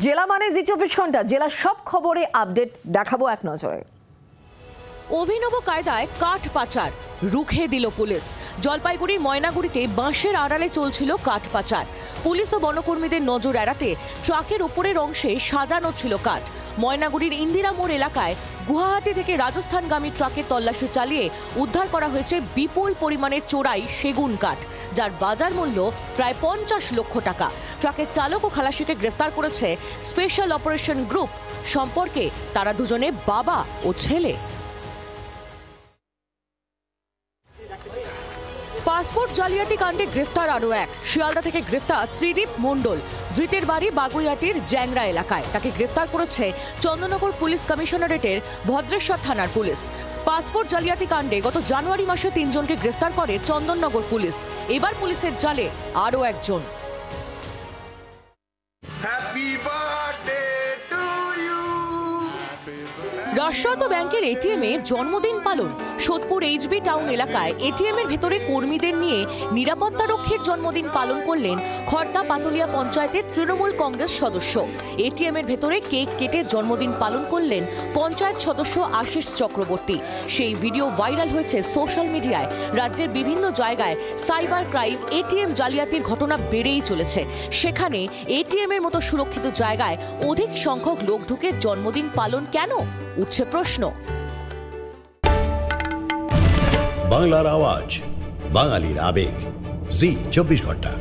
জেলা মানে জি 24 ঘন্টা, জেলার সব খবরে আপডেট দেখাবো এক নজরে। অভিনব কায়দায় কাঠ পাচার রুখে দিল পুলিশ। জলপাইগুড়ির ময়নাগুড়িতে বাঁশের আড়ালে চলছিল কাঠ পাচার। পুলিশ ও বনকর্মীদের নজর এড়াতে ট্রাকের উপরের অংশে সাজানো ছিল কাঠ। ময়নাগুড়ির ইন্দিরা মোড় এলাকায় গুয়াহাটি থেকে রাজস্থানগামী ট্রাকে তল্লাশি চালিয়ে উদ্ধার করা হয়েছে বিপুল পরিমাণে চোরাই সেগুন কাঠ, যার বাজার মূল্য প্রায় 50 লক্ষ টাকা। ট্রাকের চালক ও খালাসিকে গ্রেফতার করেছে স্পেশাল অপারেশন গ্রুপ। সম্পর্কে তারা দুজনে বাবা ও ছেলে। পাসপোর্ট জালিয়াতি কাণ্ডে গ্রেফতার আরও এক। শিয়ালদা থেকে গ্রেফতার ত্রিদীপ মণ্ডল। ধৃতের বাড়ি বাগুইয়াটির জ্যাংরা এলাকায়। তাকে গ্রেফতার করেছে চন্দননগর পুলিশ কমিশনারেটের ভদ্রেশ্বর থানার পুলিশ। পাসপোর্ট জালিয়াতি কাণ্ডে গত জানুয়ারি মাসে 3 জনকে গ্রেফতার করে চন্দননগর পুলিশ। এবার পুলিশের জালে আরও একজন। রাষ্ট্রায়ত্ত ব্যাংকের এটিএমে জন্মদিন পালন। সোদপুর এইচবি টাউন এলাকায় এটিএম এর ভেতরে কর্মীদের নিয়ে নিরাপত্তা রক্ষীর জন্মদিন পালন করলেন খড়দা পাতুলিয়া পঞ্চায়েতের তৃণমূল কংগ্রেস সদস্য। এটিএম এর ভেতরে কেক কেটে জন্মদিন পালন করলেন পঞ্চায়েত সদস্য আশিস চক্রবর্তী। সেই ভিডিও ভাইরাল হয়েছে সোশ্যাল মিডিয়ায়। রাজ্যের বিভিন্ন জায়গায় সাইবার ক্রাইম, এটিএম জালিয়াতির ঘটনা বেড়েই চলেছে। সেখানে এটিএম এর মতো সুরক্ষিত জায়গায় অধিক সংখ্যক লোক ঢুকে জন্মদিন পালন কেন, উঠছে প্রশ্ন। বাংলার আওয়াজ, বাঙালির আবেগ, জি 24 ঘন্টা।